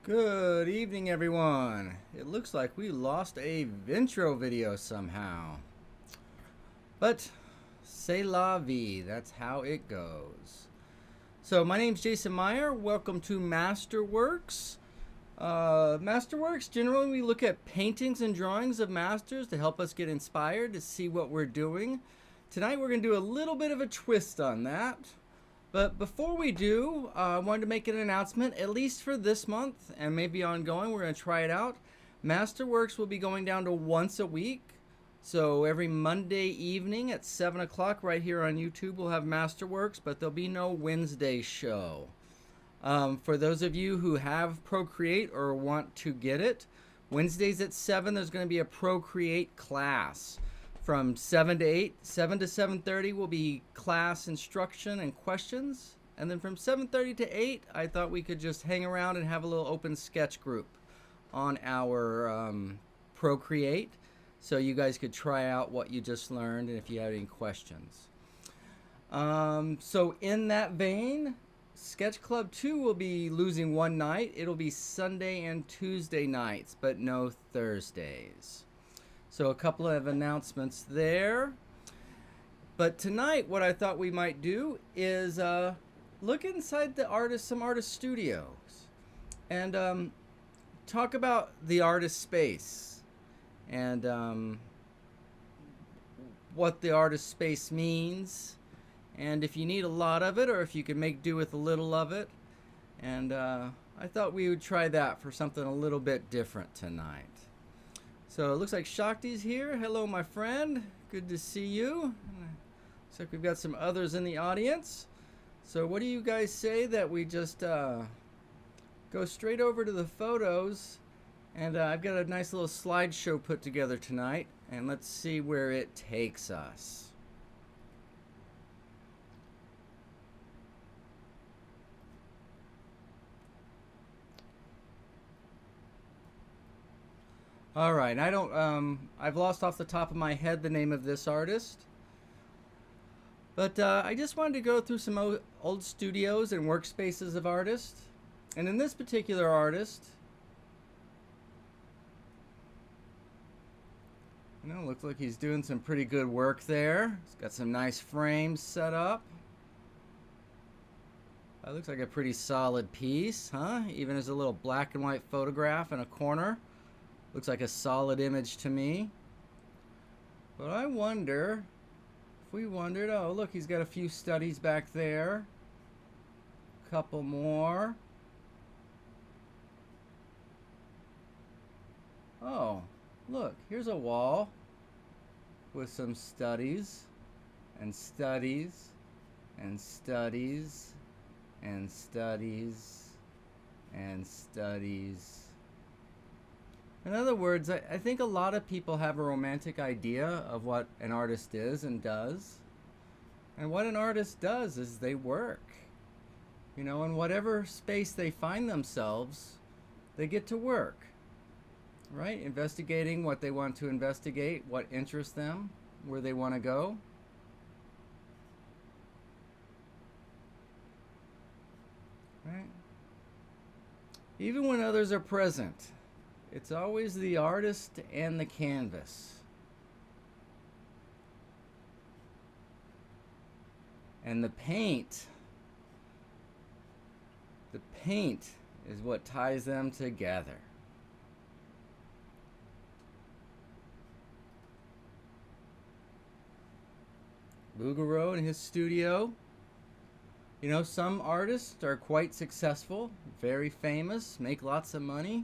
Good evening, everyone. It looks like we lost a Vintro video somehow. But, c'est la vie. That's how it goes. So, my name's Jason Meyer. Welcome to Masterworks. Masterworks, generally we look at paintings and drawings of masters to help us get inspired to see what we're doing. Tonight we're going to do a little bit of a twist on that. But before we do, I wanted to make an announcement, at least for this month and maybe ongoing. We're going to try it out. Masterworks will be going down to once a week. So every Monday evening at 7 o'clock right here on YouTube, we'll have Masterworks, but there'll be no Wednesday show. For those of you who have Procreate or want to get it, Wednesdays at 7, there's going to be a Procreate class. From 7 to 8, 7 to 7:30 will be class instruction and questions. And then from 7:30 to 8, I thought we could just hang around and have a little open sketch group on our Procreate. So you guys could try out what you just learned and if you have any questions. So in that vein, Sketch Club 2 will be losing one night. It'll be Sunday and Tuesday nights, but no Thursdays. So a couple of announcements there. But tonight, what I thought we might do is look inside some artist studios and talk about the artist space and what the artist space means, and if you need a lot of it or if you can make do with a little of it. And I thought we would try that for something a little bit different tonight. So it looks like Shakti's here. Hello, my friend. Good to see you. Looks like we've got some others in the audience. So what do you guys say that we just go straight over to the photos? And I've got a nice little slideshow put together tonight. And let's see where it takes us. All right, I've lost off the top of my head the name of this artist. But I just wanted to go through some old studios and workspaces of artists. And in this particular artist, looks like he's doing some pretty good work there. He's got some nice frames set up. That looks like a pretty solid piece, huh? Even as a little black and white photograph in a corner. Looks like a solid image to me. But I wonder, if we wondered, oh look, he's got a few studies back there. Couple more. Oh, look, here's a wall with some studies and studies and studies and studies and studies. In other words, I think a lot of people have a romantic idea of what an artist is and does. And what an artist does is they work. In whatever space they find themselves, they get to work. Right? Investigating what they want to investigate, what interests them, where they want to go. Right? Even when others are present, it's always the artist and the canvas. And the paint is what ties them together. Bouguereau in his studio. Some artists are quite successful, very famous, make lots of money.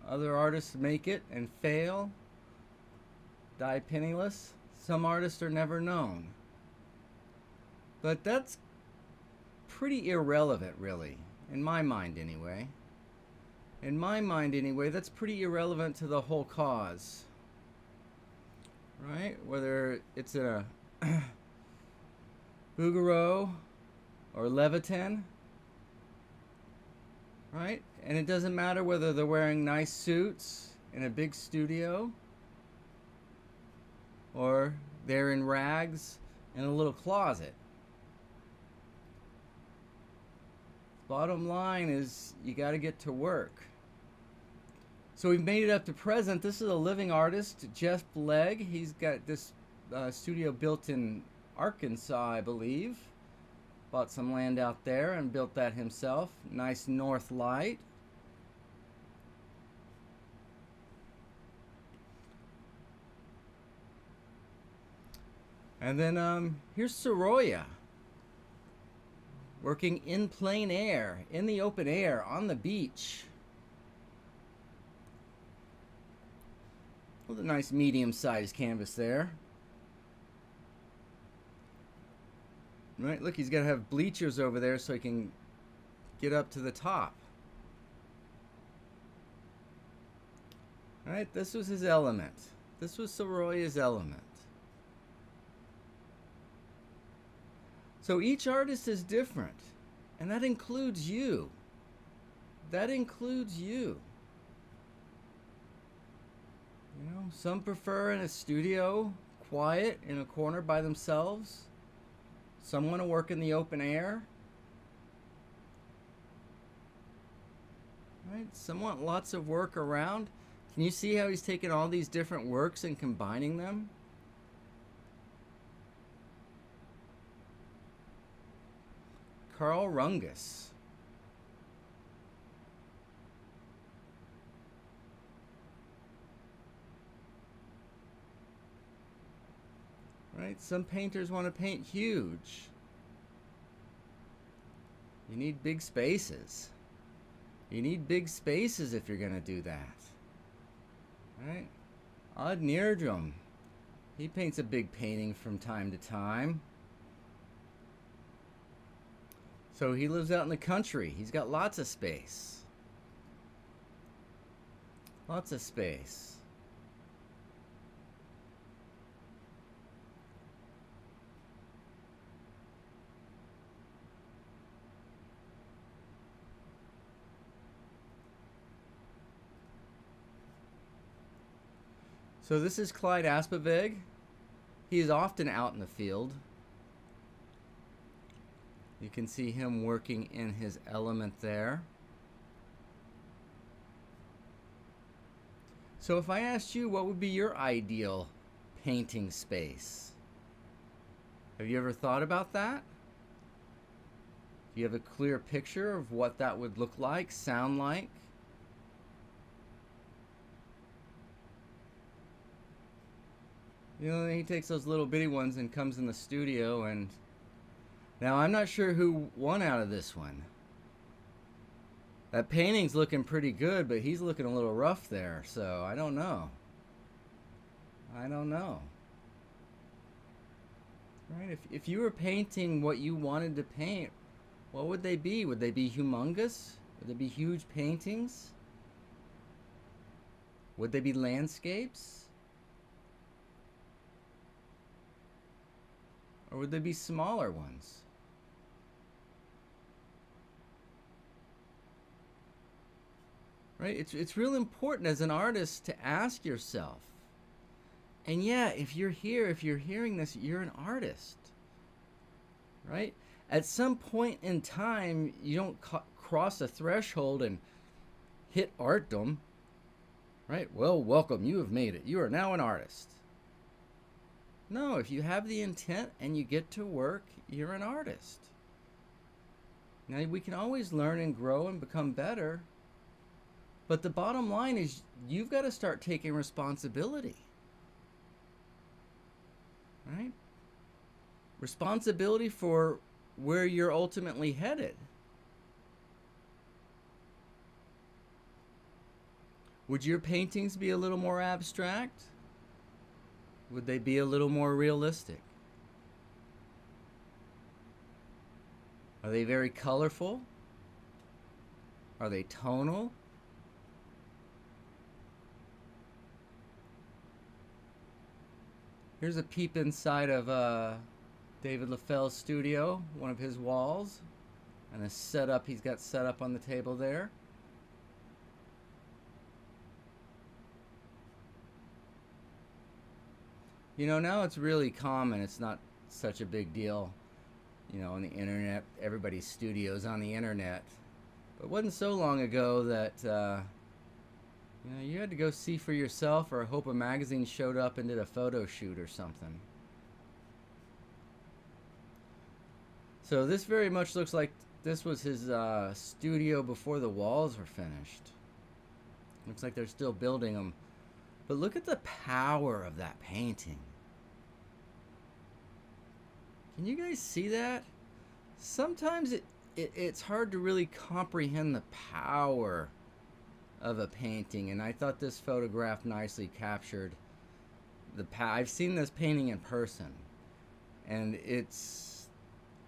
Other artists make it and fail, die penniless. Some artists are never known. But that's pretty irrelevant, really, in my mind anyway. In my mind anyway, that's pretty irrelevant to the whole cause. Right? Whether it's a Bouguereau or Levitin. Right? And it doesn't matter whether they're wearing nice suits in a big studio or they're in rags in a little closet. Bottom line is you got to get to work. So we've made it up to present. This is a living artist, Jeff Legg. He's got this studio built in Arkansas, I believe. Bought some land out there and built that himself. Nice north light. And then here's Soroya, working in plein air, in the open air, on the beach. With a nice medium-sized canvas there. Right, look, he's got to have bleachers over there so he can get up to the top. All right, this was his element. This was Soroya's element. So each artist is different, and that includes you. That includes you. You know, some prefer in a studio, quiet, in a corner by themselves. Some want to work in the open air. Right? Some want lots of work around. Can you see how he's taking all these different works and combining them? Carl Rungus. Right? Some painters want to paint huge. You need big spaces. You need big spaces if you're going to do that. Right? Odd Nierdrum. He paints a big painting from time to time. So he lives out in the country. He's got lots of space. Lots of space. So this is Clyde Aspaveg. He is often out in the field. You can see him working in his element there. So if I asked you what would be your ideal painting space, have you ever thought about that? Do you have a clear picture of what that would look like, sound like? You know, he takes those little bitty ones and comes in the studio, and now I'm not sure who won out of this one. That painting's looking pretty good, but he's looking a little rough there, so I don't know. I don't know. Right? If you were painting what you wanted to paint, what would they be? Would they be humongous? Would they be huge paintings? Would they be landscapes? Or would they be smaller ones? Right? It's real important as an artist to ask yourself. And yeah, if you're here, if you're hearing this, you're an artist. Right? At some point in time, you don't cross a threshold and hit artdom. Right? Well, welcome, you have made it. You are now an artist. No, if you have the intent and you get to work, you're an artist. Now, we can always learn and grow and become better. But the bottom line is you've got to start taking responsibility. Right? Responsibility for where you're ultimately headed. Would your paintings be a little more abstract? Would they be a little more realistic? Are they very colorful? Are they tonal? Here's a peep inside of David LaFell's studio, one of his walls, and a setup he's got set up on the table there. You know, now it's really common. It's not such a big deal. You know, on the internet, everybody's studio's on the internet. It wasn't so long ago that you know, you had to go see for yourself, or hope a magazine showed up and did a photo shoot or something. So this very much looks like this was his studio before the walls were finished. Looks like they're still building them. But look at the power of that painting. Can you guys see that? Sometimes it's hard to really comprehend the power of a painting, and I thought this photograph nicely captured the I've seen this painting in person, and it's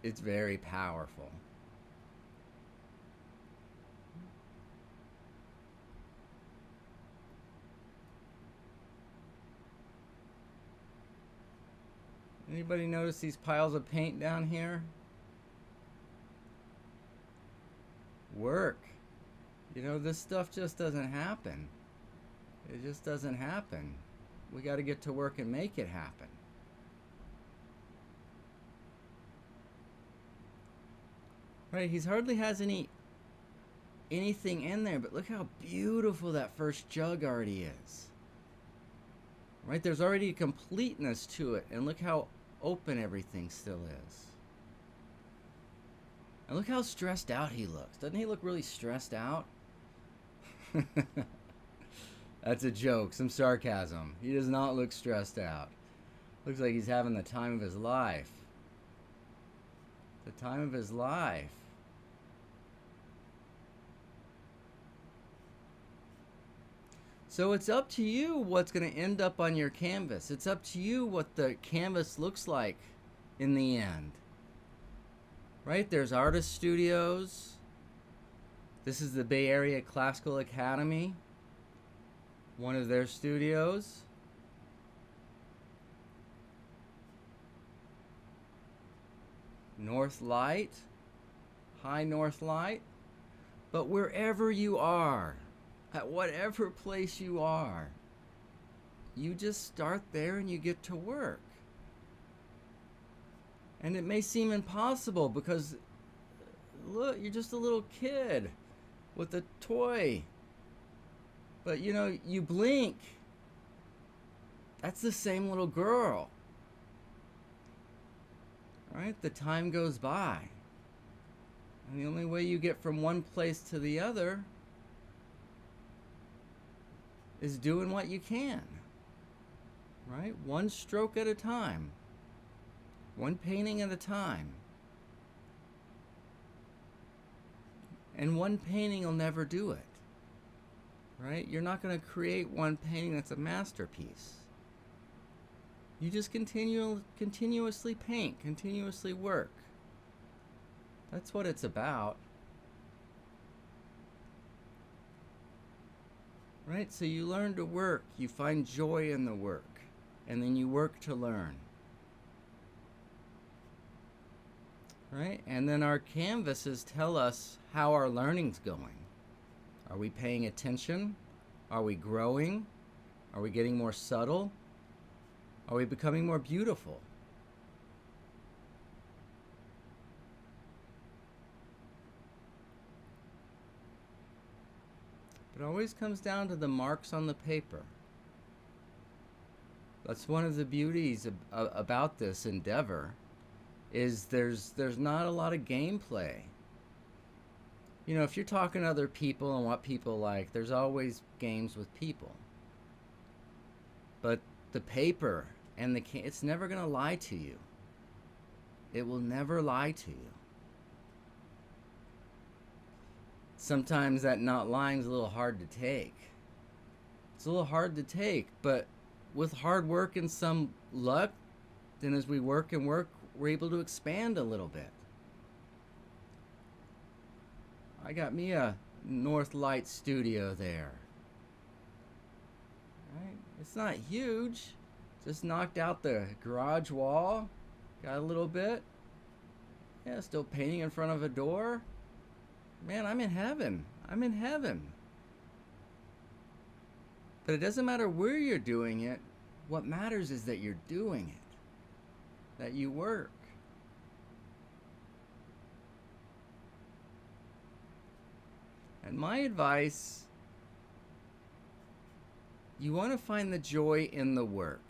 very powerful. Anybody notice these piles of paint down here? Work. You know, this stuff just doesn't happen. It just doesn't happen. We got to get to work and make it happen. Right, he's hardly has anything in there, but look how beautiful that first jug already is. Right, there's already a completeness to it, and look how open everything still is. And look how stressed out he looks. Doesn't he look really stressed out? That's a joke, some sarcasm. He does not look stressed out. Looks like he's having the time of his life. The time of his life. So it's up to you what's going to end up on your canvas. It's up to you what the canvas looks like in the end. Right? There's artist studios. This is the Bay Area Classical Academy, one of their studios. North Light, High North Light. But wherever you are, at whatever place you are, you just start there and you get to work. And it may seem impossible because, look, you're just a little kid with a toy. But you know, you blink, that's the same little girl. Right? The time goes by. And the only way you get from one place to the other is doing what you can. Right? One stroke at a time. One painting at a time. And one painting will never do it. Right? You're not going to create one painting that's a masterpiece. You just continuously paint, continuously work. That's what it's about. Right? So you learn to work, you find joy in the work, and then you work to learn. Right? And then our canvases tell us how our learning's going. Are we paying attention? Are we growing? Are we getting more subtle? Are we becoming more beautiful? It always comes down to the marks on the paper. That's one of the beauties about this endeavor, is there's not a lot of gameplay. You know, if you're talking to other people and what people like, there's always games with people. But the paper and it's never going to lie to you. It will never lie to you. Sometimes that not lying is a little hard to take. It's a little hard to take, but with hard work and some luck, then as we work and work, we're able to expand a little bit. I got me a North Light studio there. Right? It's not huge. Just knocked out the garage wall. Got a little bit. Yeah, still painting in front of a door. Man, I'm in heaven. I'm in heaven. But it doesn't matter where you're doing it. What matters is that you're doing it. That you work. And my advice, you want to find the joy in the work.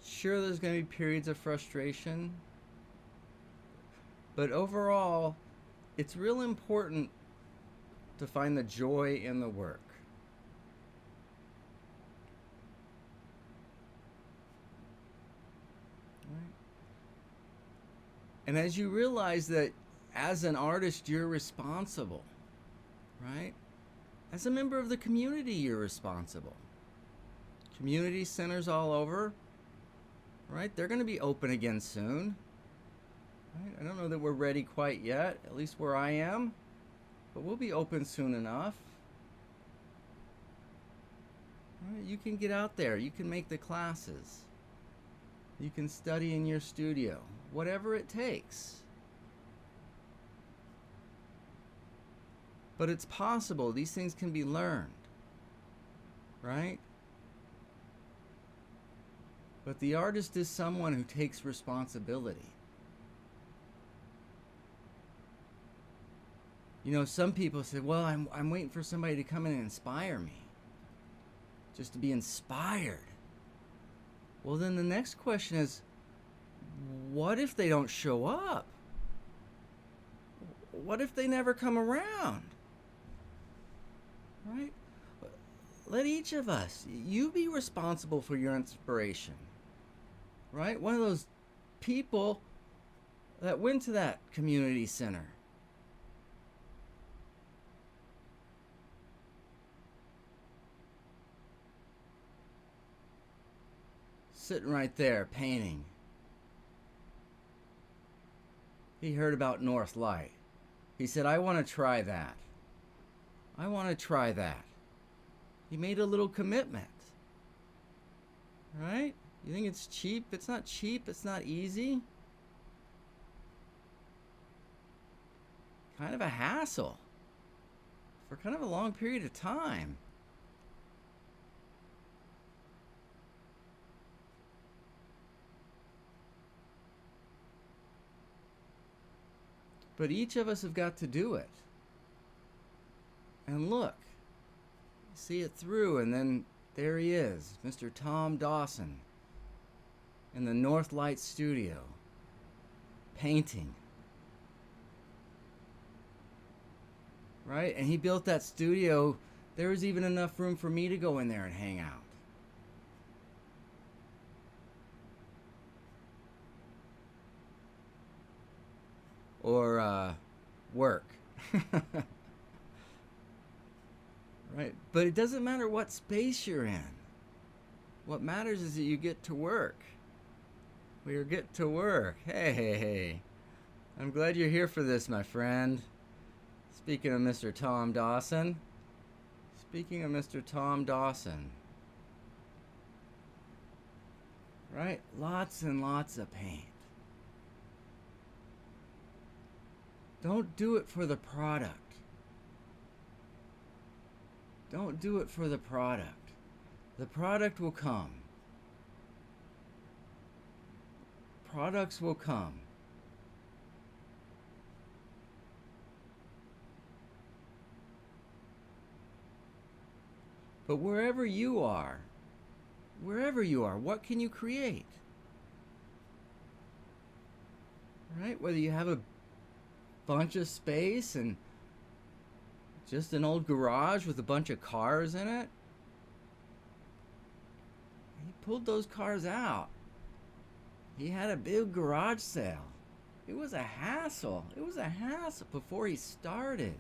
Sure, there's going to be periods of frustration, but overall, it's real important to find the joy in the work. Right? And as you realize that as an artist, you're responsible, right? As a member of the community, you're responsible. Community centers all over, right? They're going to be open again soon. Right? I don't know that we're ready quite yet, at least where I am, but we'll be open soon enough. Right? You can get out there. You can make the classes. You can study in your studio, whatever it takes. But it's possible. These things can be learned, right? But the artist is someone who takes responsibility. You know, some people say, well, I'm waiting for somebody to come in and inspire me. Just to be inspired. Well, then the next question is, what if they don't show up? What if they never come around? Right? Let each of us, you be responsible for your inspiration. Right? One of those people that went to that community center. Sitting right there, painting. He heard about North Light. He said, I want to try that. I want to try that. He made a little commitment. Right? You think it's cheap? It's not cheap. It's not easy. Kind of a hassle. For kind of a long period of time. But each of us have got to do it. And look, see it through, and then there he is, Mr. Tom Dawson, in the North Light studio, painting. Right? And he built that studio. There was even enough room for me to go in there and hang out. Or work. Right? But it doesn't matter what space you're in. What matters is that you get to work. We get to work. Hey. I'm glad you're here for this, my friend. Speaking of Mr. Tom Dawson. Speaking of Mr. Tom Dawson. Right? Lots and lots of paint. Don't do it for the product. Don't do it for the product. The product will come. Products will come. But wherever you are, what can you create? Right? Whether you have a bunch of space and just an old garage with a bunch of cars in it. He pulled those cars out. He had a big garage sale. It was a hassle. It was a hassle before he started.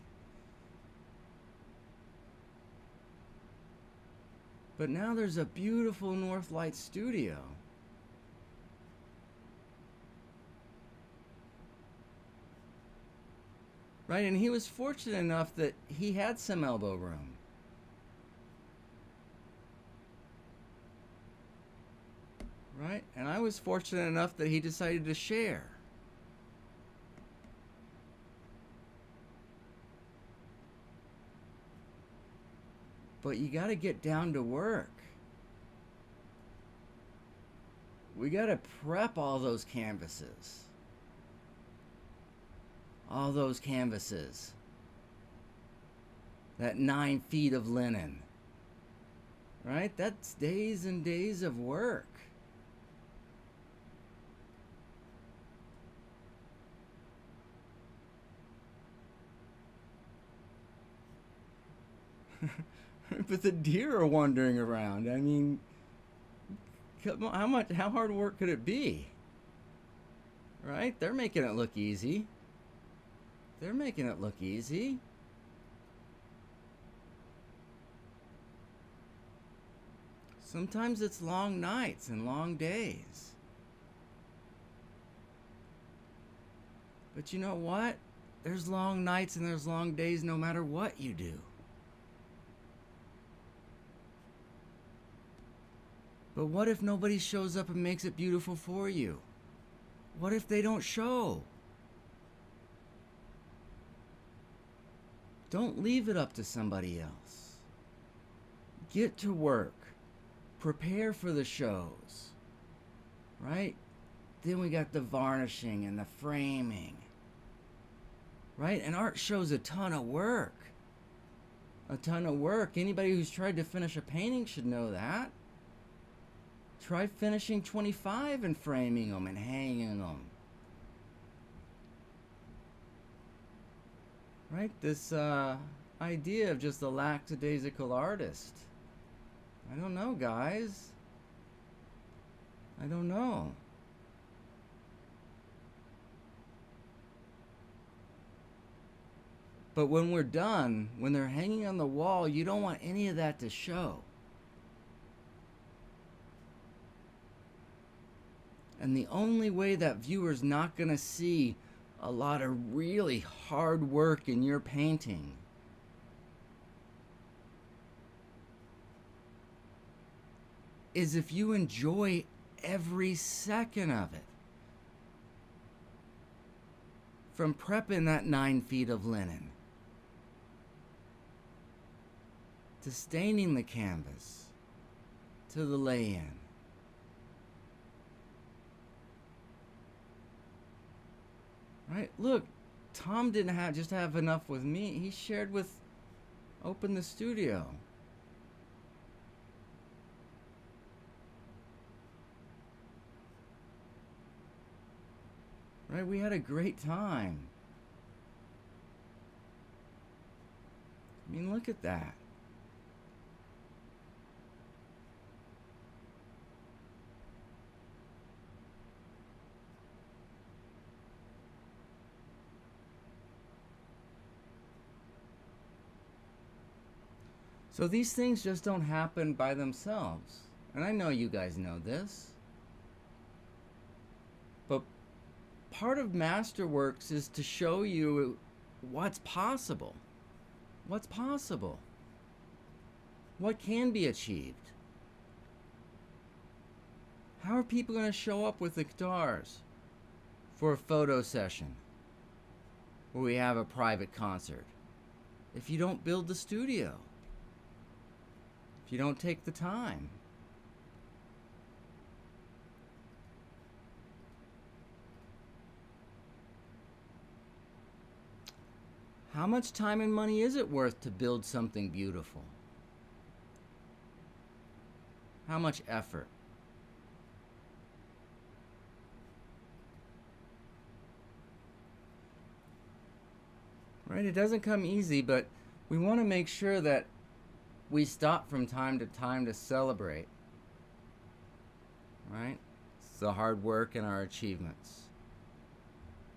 But now there's a beautiful North Light studio. Right, and he was fortunate enough that he had some elbow room. Right, and I was fortunate enough that he decided to share. But you got to get down to work. We got to prep all those canvases. all those canvases, that 9 feet of linen, right? That's days and days of work. But the deer are wandering around. I mean, come on, how hard work could it be? Right? They're making it look easy. They're making it look easy. Sometimes it's long nights and long days. But you know what? There's long nights and there's long days no matter what you do. But what if nobody shows up and makes it beautiful for you? What if they don't show? Don't leave it up to somebody else. Get to work. Prepare for the shows. Right? Then we got the varnishing and the framing. Right? And art shows a ton of work. A ton of work. Anybody who's tried to finish a painting should know that. Try finishing 25 and framing them and hanging them. Right? This idea of just a lackadaisical artist. I don't know, guys. I don't know. But when we're done, when they're hanging on the wall, you don't want any of that to show. And the only way that viewer's not going to see a lot of really hard work in your painting is if you enjoy every second of it. From prepping that 9 feet of linen, to staining the canvas, to the lay-in. Right? Look, Tom didn't have enough with me. He shared with Open the Studio. Right? We had a great time. I mean, look at that. So these things just don't happen by themselves. And I know you guys know this. But part of Masterworks is to show you what's possible. What's possible? What can be achieved? How are people going to show up with the guitars for a photo session where we have a private concert if you don't build the studio? If you don't take the time? How much time and money is it worth to build something beautiful? How much effort? Right? It doesn't come easy, but we want to make sure that we stop from time to time to celebrate. Right? It's the hard work and our achievements.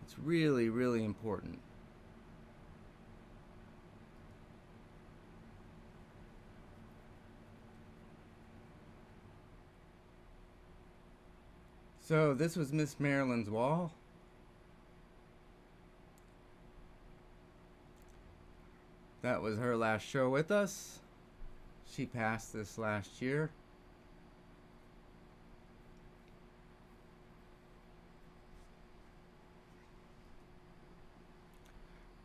It's really, really important. So this was Miss Marilyn's wall. That was her last show with us. She passed this last year.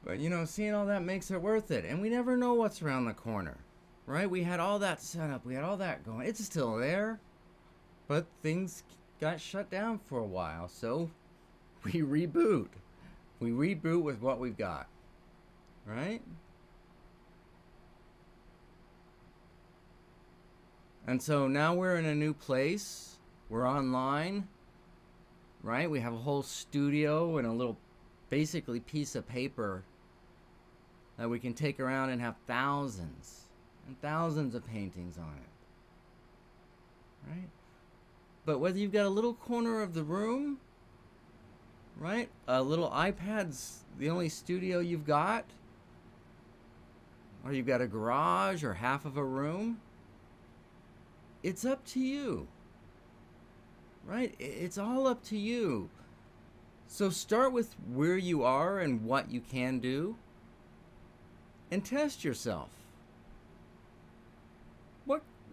But you know, seeing all that makes it worth it. And we never know what's around the corner. Right? We had all that set up. We had all that going. It's still there. But things got shut down for a while. So we reboot. We reboot with what we've got, right? And so now we're in a new place. We're online, right? We have a whole studio and a little, basically, piece of paper that we can take around and have thousands and thousands of paintings on it, right? But whether you've got a little corner of the room, right? A little iPad's the only studio you've got, or you've got a garage or half of a room, it's up to you, right? It's all up to you. So start with where you are and what you can do, and test yourself.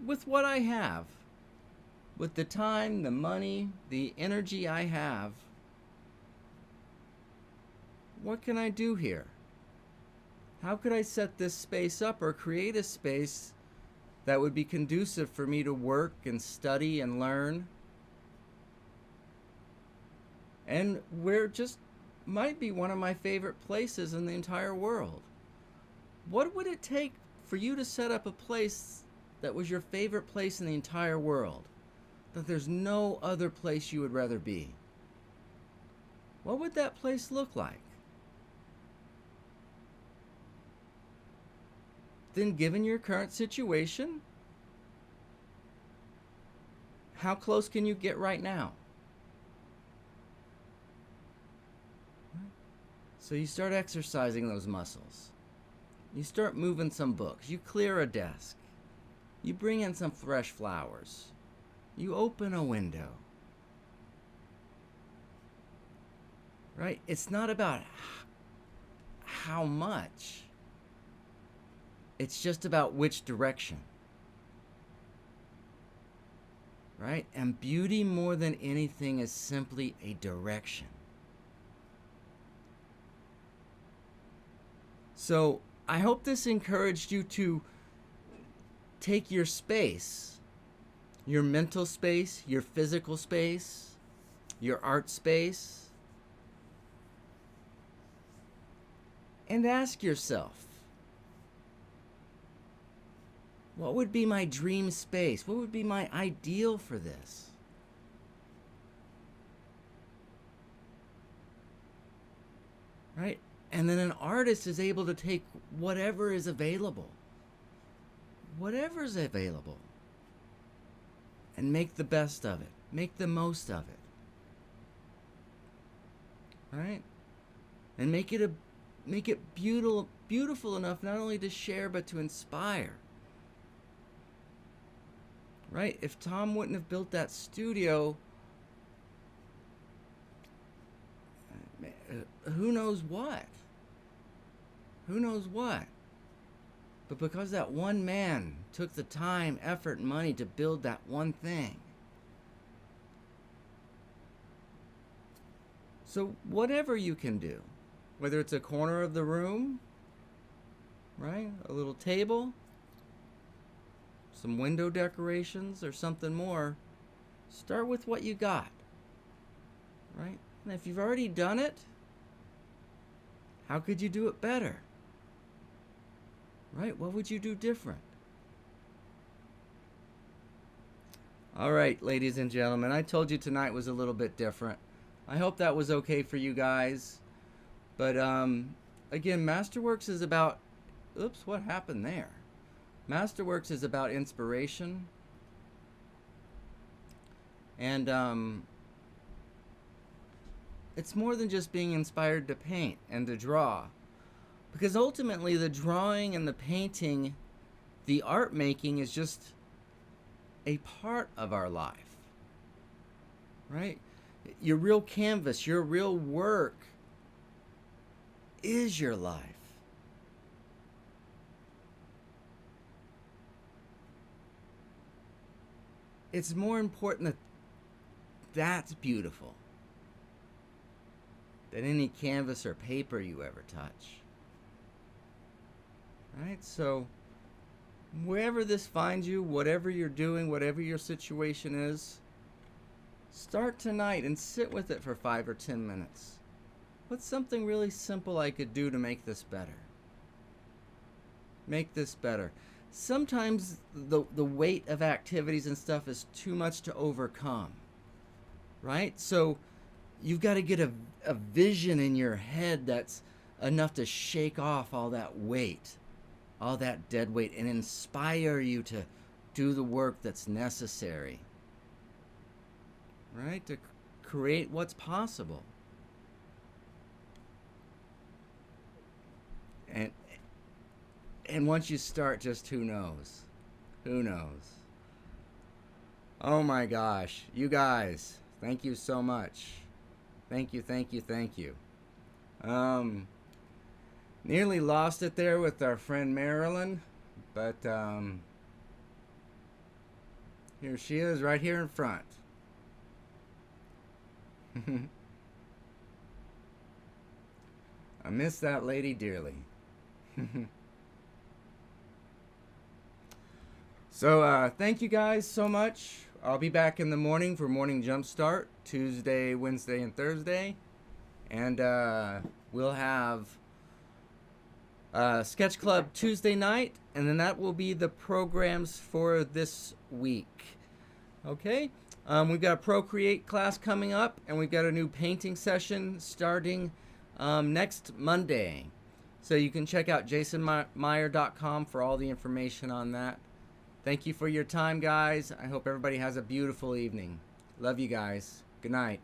With what I have, with the time, the money, the energy I have, what can I do here? How could I set this space up or create a space that would be conducive for me to work and study and learn? And where just might be one of my favorite places in the entire world. What would it take for you to set up a place that was your favorite place in the entire world? That there's no other place you would rather be? What would that place look like? Then, given your current situation, how close can you get right now? So you start exercising those muscles. You start moving some books. You clear a desk. You bring in some fresh flowers. You open a window. Right? It's not about how much. It's just about which direction. Right? And beauty, more than anything, is simply a direction. So I hope this encouraged you to take your space, your mental space, your physical space, your art space, and ask yourself, what would be my dream space? What would be my ideal for this? Right? And then an artist is able to take whatever is available. Whatever's available. And make the best of it. Make the most of it. Right? And make it beautiful enough not only to share but to inspire. Right? If Tom wouldn't have built that studio, who knows what? Who knows what? But because that one man took the time, effort, and money to build that one thing. So whatever you can do, whether it's a corner of the room, right? A little table, some window decorations, or something more, start with what you got, right? And if you've already done it, how could you do it better? Right? What would you do different? All right, ladies and gentlemen, I told you tonight was a little bit different. I hope that was okay for you guys. But again, Masterworks is about... Oops, what happened there? Masterworks is about inspiration. And it's more than just being inspired to paint and to draw. Because ultimately, the drawing and the painting, the art making, is just a part of our life. Right? Your real canvas, your real work is your life. It's more important that that's beautiful than any canvas or paper you ever touch. Right? So, wherever this finds you, whatever you're doing, whatever your situation is, start tonight and sit with it for 5 or 10 minutes. What's something really simple I could do to make this better? Make this better. Sometimes the weight of activities and stuff is too much to overcome, right? So you've got to get a vision in your head that's enough to shake off all that weight, all that dead weight, and inspire you to do the work that's necessary, right? To create what's possible. And once you start, just who knows? Who knows? Oh my gosh, you guys, thank you so much. Thank you, thank you, thank you. Nearly lost it there with our friend Marilyn, but here she is right here in front. I miss that lady dearly. So thank you guys so much. I'll be back in the morning for Morning Jumpstart, Tuesday, Wednesday, and Thursday. And we'll have Sketch Club Tuesday night, and then that will be the programs for this week. Okay? We've got a Procreate class coming up, and we've got a new painting session starting next Monday. So you can check out jasonmeyer.com for all the information on that. Thank you for your time, guys. I hope everybody has a beautiful evening. Love you guys. Good night.